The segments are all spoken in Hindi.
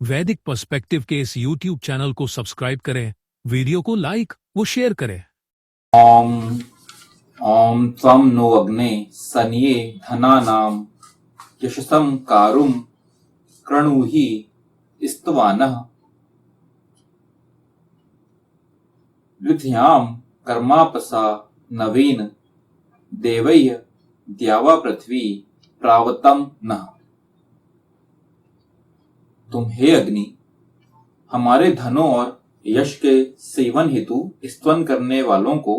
वैदिक पर्सपेक्टिव के इस YouTube चैनल को सब्सक्राइब करें, वीडियो को लाइक व शेयर करें। ओम ओम त्वं नो अग्ने सन्ये धनानां यशसं कारुं कृणुहि स्तवानः विद्यां कर्मापसा नवीन देवैः द्यावा पृथ्वी प्रावतम नः। तुम हे अग्नि हमारे धनों और यश के सेवन हेतु स्तवन करने वालों को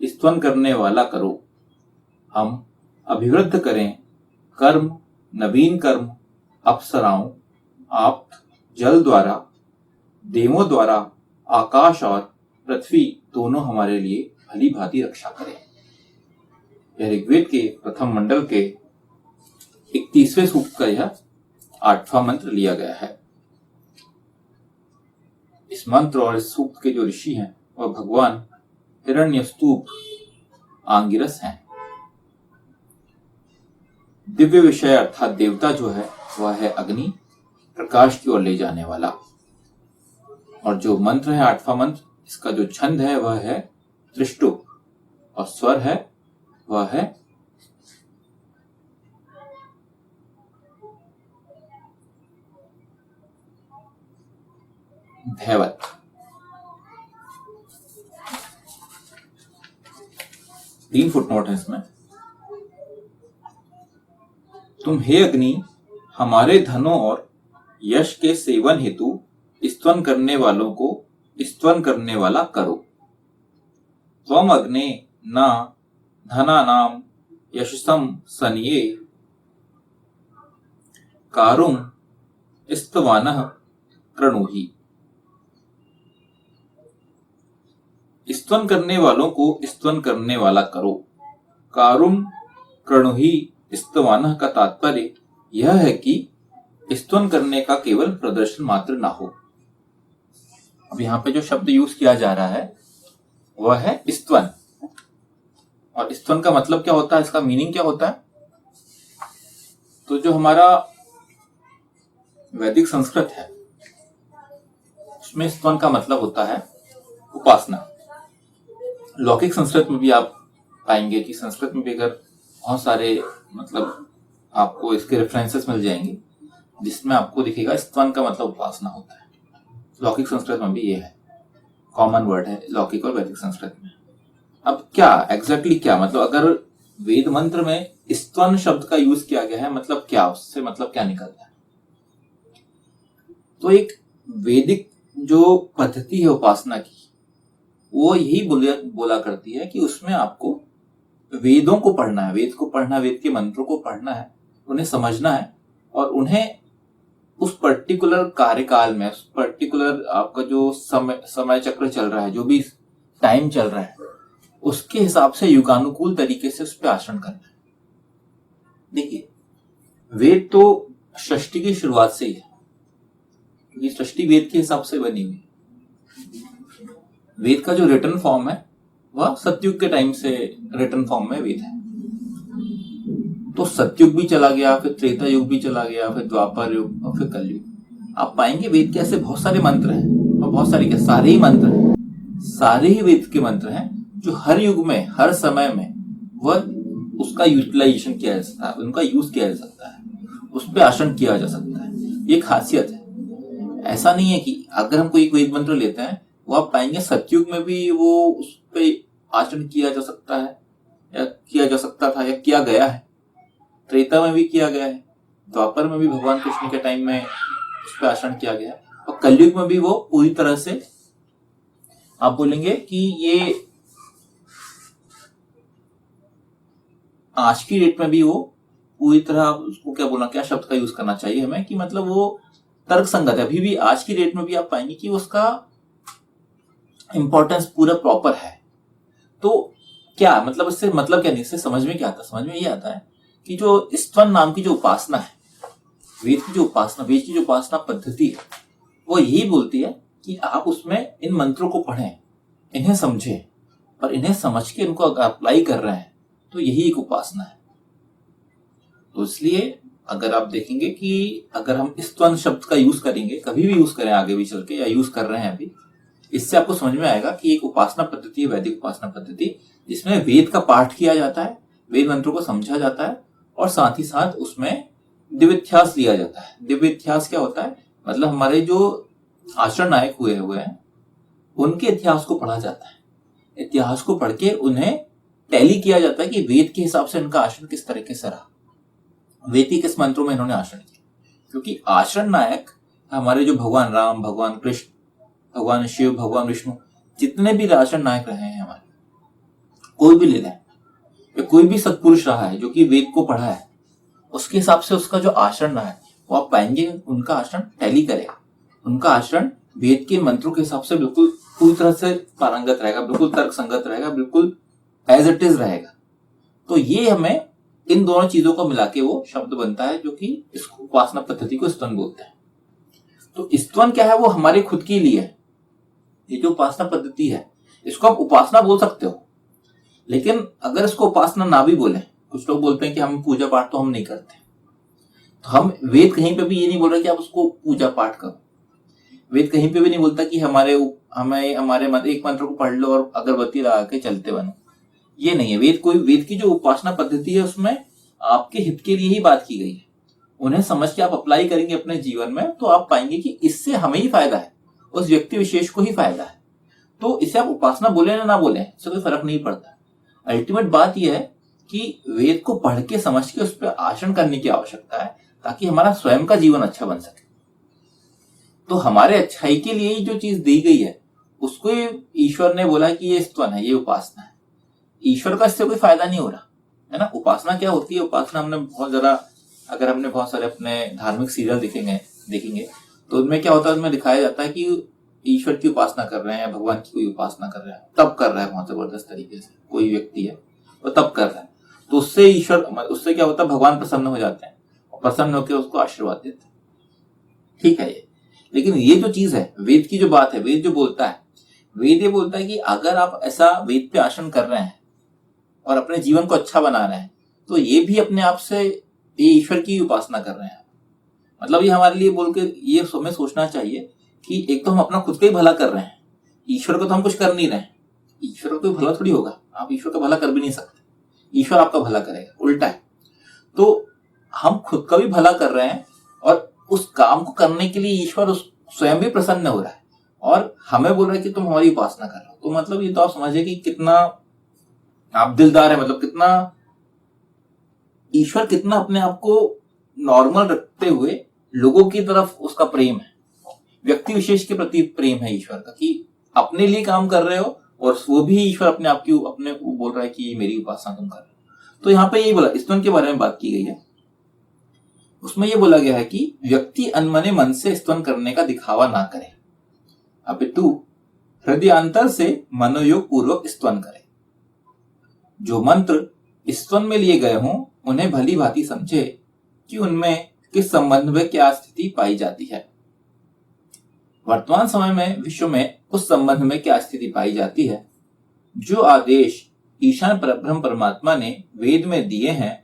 स्तवन करने वाला करो। हम अभिवृद्ध करें कर्म, नवीन कर्म, अप्सराओं, आप जल द्वारा, देवों द्वारा, आकाश और पृथ्वी दोनों हमारे लिए भली भांति रक्षा करें। यह ऋग्वेद के प्रथम मंडल के 31वें सूक्त का यह 8वां मंत्र लिया गया है। इस मंत्र और इस सूक्त के जो ऋषि हैं वह भगवान हिरण्यस्तूप आंगिरस हैं। दिव्य विषय अर्थात देवता जो है वह है अग्नि, प्रकाश की ओर ले जाने वाला। और जो मंत्र है 8वां मंत्र, इसका जो छंद है वह है त्रिष्टुप और स्वर है वह है धैवत। तीन फुटनोट है इसमें। तुम हे अग्नि हमारे धनों और यश के सेवन हेतु स्तवन करने वालों को स्तवन करने वाला करो। त्वम अग्ने न धनानां यशसं सन्ये कारुं स्तवानः कृणुहि। स्तवन करने वालों को स्तवन करने वाला करो। कारुम कृणुहि स्तवानः का तात्पर्य यह है कि स्तवन करने का केवल प्रदर्शन मात्र ना हो। अब यहाँ पे जो शब्द यूज किया जा रहा है वह है स्तवन। और स्तवन का मतलब क्या होता है, इसका मीनिंग क्या होता है? तो जो हमारा वैदिक संस्कृत है उसमें स्तवन का मतलब होता है उपासना। लौकिक संस्कृत में भी आप पाएंगे कि संस्कृत में भी अगर बहुत सारे मतलब आपको इसके रेफरेंसेस मिल जाएंगे जिसमें आपको दिखेगा स्तवन का मतलब उपासना होता है। लौकिक संस्कृत में भी ये है, कॉमन वर्ड है लौकिक और वैदिक संस्कृत में। अब क्या एग्जैक्टली क्या मतलब, अगर वेद मंत्र में स्तवन शब्द का यूज किया गया है मतलब क्या, उससे मतलब क्या निकलता है? तो एक वैदिक जो पद्धति है उपासना की वो यही बोला करती है कि उसमें आपको वेदों को पढ़ना है, वेद को पढ़ना, वेद के मंत्रों को पढ़ना है, उन्हें समझना है और उन्हें उस पर्टिकुलर कार्यकाल में, उस पर्टिकुलर आपका जो समय चक्र चल रहा है, जो भी टाइम चल रहा है, उसके हिसाब से युगानुकूल तरीके से उस पर आचरण करना है। देखिए वेद तो सृष्टि की शुरुआत से ही है, क्योंकि सृष्टि वेद के हिसाब से बनी हुई। वेद का जो रिटन फॉर्म है वह सतयुग के टाइम से रिटन फॉर्म में वेद है। तो सतयुग भी चला गया, फिर त्रेता युग भी चला गया, फिर द्वापर युग और फिर कलयुग। आप पाएंगे वेद के ऐसे बहुत सारे मंत्र हैं और बहुत सारे क्या सारे ही मंत्र हैं, सारे ही वेद के मंत्र हैं जो हर युग में हर समय में वह उसका यूटिलाइजेशन किया जा सकता है, उनका यूज किया जा सकता है, उस पर आचरण किया जा सकता है। ये खासियत है। ऐसा नहीं है कि अगर हम कोई वेद मंत्र लेते हैं वो आप पाएंगे सतयुग में भी वो उस पर आचरण किया जा सकता है या किया जा सकता था या किया गया है, त्रेता में भी किया गया है, द्वापर में भी भगवान कृष्ण के टाइम में उस पर आचरण किया गया, और कलयुग में भी वो पूरी तरह से आप बोलेंगे कि ये आज की डेट में भी वो पूरी तरह, उसको क्या बोलना, क्या शब्द का यूज करना चाहिए हमें, कि मतलब वो तर्क संगत है। अभी भी आज की डेट में भी आप पाएंगे कि उसका इंपॉर्टेंस पूरा प्रॉपर है। तो क्या मतलब, इससे मतलब क्या नहीं, इससे समझ में क्या आता है? समझ में ये आता है कि जो स्तवन नाम की जो उपासना है, वेद की जो उपासना पद्धति है, वो यही बोलती है कि आप उसमें इन मंत्रों को पढ़ें, इन्हें समझें, और इन्हें समझ के इनको अप्लाई कर रहे हैं तो यही एक उपासना है। तो इसलिए अगर आप देखेंगे कि अगर हम स्तवन शब्द का यूज करेंगे, कभी भी यूज करें आगे भी चल के, या यूज कर रहे हैं अभी, इससे आपको समझ में आएगा कि एक उपासना पद्धति है, वैदिक उपासना पद्धति, जिसमें वेद का पाठ किया जाता है, वेद मंत्रों को समझा जाता है, और साथ ही साथ उसमें दिव्य इतिहास लिया जाता है। दिव्य इतिहास क्या होता है? मतलब हमारे जो आचरण नायक हुए हैं उनके इतिहास को पढ़ा जाता है। इतिहास को पढ़ के उन्हें टैली किया जाता है कि वेद के हिसाब से उनका आचरण किस तरीके से रहा, वेद के किस मंत्रों में इन्होंने आचरण किया। क्योंकि आचरण नायक हमारे जो भगवान राम, भगवान कृष्ण, भगवान शिव, भगवान विष्णु, जितने भी आचरण नायक रहे हैं हमारे, कोई भी ले लें, कोई भी सत्पुरुष रहा है जो कि वेद को पढ़ा है, उसके हिसाब से उसका जो आचरण रहा है वो आप पाएंगे उनका आचरण टैली करेगा। उनका आचरण वेद के मंत्रों के हिसाब से बिल्कुल पूरी तरह से पारंगत रहेगा, बिल्कुल तर्क संगत रहेगा, बिल्कुल एज इट इज रहेगा। तो ये हमें इन दोनों चीजों को मिला के वो शब्द बनता है जो कि इस उपासना पद्धति को स्तवन बोलते हैं। तो स्तवन क्या है? वो हमारे खुद के लिए है। ये जो उपासना पद्धति है इसको आप उपासना बोल सकते हो, लेकिन अगर इसको उपासना ना भी बोले, कुछ लोग बोलते हैं कि हम पूजा पाठ तो हम नहीं करते, तो हम वेद कहीं पे भी ये नहीं बोल रहे कि आप उसको पूजा पाठ करो। वेद कहीं पे भी नहीं बोलता कि हमारे एक मंत्र को पढ़ लो और अगरबत्ती लगा के चलते बनो। ये नहीं है। वेद की जो उपासना पद्धति है उसमें आपके हित के लिए ही बात की गई है। उन्हें समझ के आप अप्लाई करेंगे अपने जीवन में तो आप पाएंगे कि इससे हमें ही फायदा है, उस व्यक्ति विशेष को ही फायदा है। तो इसे आप उपासना बोले ना बोले, इससे कोई फर्क नहीं पड़ता। अल्टीमेट बात यह है कि वेद को पढ़ के समझ के उस पर आचरण करने की आवश्यकता है, ताकि हमारा स्वयं का जीवन अच्छा बन सके। तो हमारे अच्छाई के लिए ही जो चीज दी गई है उसको ईश्वर ने बोला कि ये स्तवन है, ये उपासना है। ईश्वर का इससे कोई फायदा नहीं हो रहा है ना। उपासना क्या होती है? उपासना अगर हमने बहुत सारे अपने धार्मिक सीरियल देखेंगे तो उनमें क्या होता है, उसमें दिखाया जाता है कि ईश्वर की उपासना कर रहे हैं, भगवान की कोई उपासना कर रहे हैं, तब कर रहा है बहुत जबरदस्त तरीके से, कोई व्यक्ति है वो तब कर रहा है, तो उससे क्या होता है, भगवान प्रसन्न हो जाते हैं और प्रसन्न होकर उसको आशीर्वाद देते हैं। ठीक है ये। लेकिन ये जो चीज है, वेद की जो बात है, वेद जो बोलता है, वेद ये बोलता है कि अगर आप ऐसा वेद पे आचरण कर रहे हैं और अपने जीवन को अच्छा बना रहे हैं तो ये भी अपने आप से ये ईश्वर की उपासना कर रहे हैं। मतलब ये हमारे लिए बोल के ये हमें सोचना चाहिए कि एक तो हम अपना खुद का ही भला कर रहे हैं, ईश्वर को तो हम कुछ कर नहीं रहे हैं। ईश्वर का कोई भला थोड़ी होगा, आप ईश्वर का भला कर भी नहीं सकते, ईश्वर आपका भला करेगा, उल्टा है। तो हम खुद का भी भला कर रहे हैं और उस काम को करने के लिए ईश्वर स्वयं भी प्रसन्न हो रहा है और हमें बोल रहा है कि तुम हमारी उपासना कर रहे हो। तो मतलब ये तो आप समझिए कि कितना आप दिलदार है, मतलब कितना ईश्वर कितना अपने आप को नॉर्मल रखते हुए लोगों की तरफ उसका प्रेम है, व्यक्ति विशेष के प्रति प्रेम है ईश्वर का, कि अपने लिए काम कर रहे हो और वो भी ईश्वर अपने आप की अपने को बोल रहा है कि मेरी उपासना तुम कर रहे हो। तो यहाँ पे यही बोला, स्तवन के बारे में बात की गई है। उसमें यह बोला गया है कि व्यक्ति अनमने मन से स्तवन करने का दिखावा ना करे, अपितु हृदयांतर से मनोयोग पूर्वक स्तवन करे। जो मंत्र स्तवन में लिए गए हों उन्हें भली भांति समझे कि उनमें किस संबंध में क्या स्थिति पाई जाती है। वर्तमान समय में विश्व में उस संबंध में क्या स्थिति पाई जाती है। जो आदेश ईशान परब्रह्म परमात्मा ने वेद में दिए हैं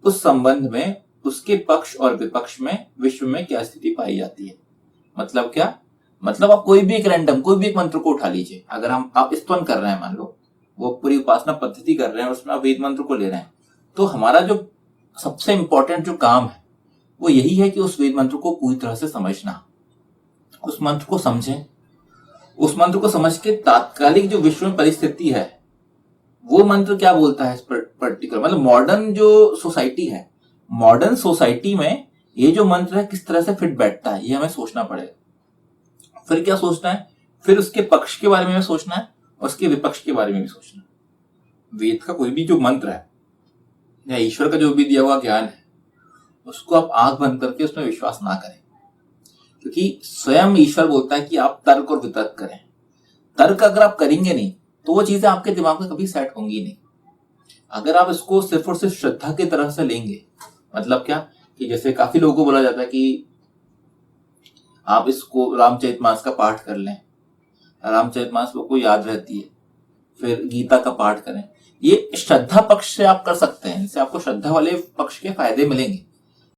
उस संबंध में उसके पक्ष और विपक्ष में विश्व में क्या स्थिति पाई जाती है। मतलब क्या? मतलब आप कोई भी एक मंत्र को उठा लीजिए। अगर आप स्तवन कर रहे हैं, मान लो वो पूरी उपासना पद्धति कर रहे हैं, उसमें आप वेद मंत्र को ले रहे हैं, तो हमारा जो सबसे इंपॉर्टेंट जो काम है वो यही है कि उस वेद मंत्र को पूरी तरह से समझना, उस मंत्र को समझें, उस मंत्र को समझ के तात्कालिक जो विश्व में परिस्थिति है वो मंत्र क्या बोलता है पर्टिकुलर, मतलब मॉडर्न जो सोसाइटी है, मॉडर्न सोसाइटी में ये जो मंत्र है किस तरह से फिट बैठता है, ये हमें सोचना पड़ेगा। फिर क्या सोचना है, फिर उसके पक्ष के बारे में सोचना है और उसके विपक्ष के बारे में भी सोचना है। वेद का कोई भी जो मंत्र है या ईश्वर का जो भी दिया हुआ ज्ञान है उसको आप आंख बंद करके उसमें विश्वास ना करें, क्योंकि स्वयं ईश्वर बोलता है कि आप तर्क और वितर्क करें। तर्क अगर आप करेंगे नहीं तो वो चीजें आपके दिमाग में कभी सेट होंगी नहीं। अगर आप इसको सिर्फ और सिर्फ श्रद्धा की तरह से लेंगे, मतलब क्या कि जैसे काफी लोगों को बोला जाता है कि आप इसको रामचरितमानस का पाठ कर लें, रामचरितमानस को याद रहती है, फिर गीता का पाठ करें। ये श्रद्धा पक्ष से आप कर सकते हैं, इससे आपको श्रद्धा वाले पक्ष के फायदे मिलेंगे।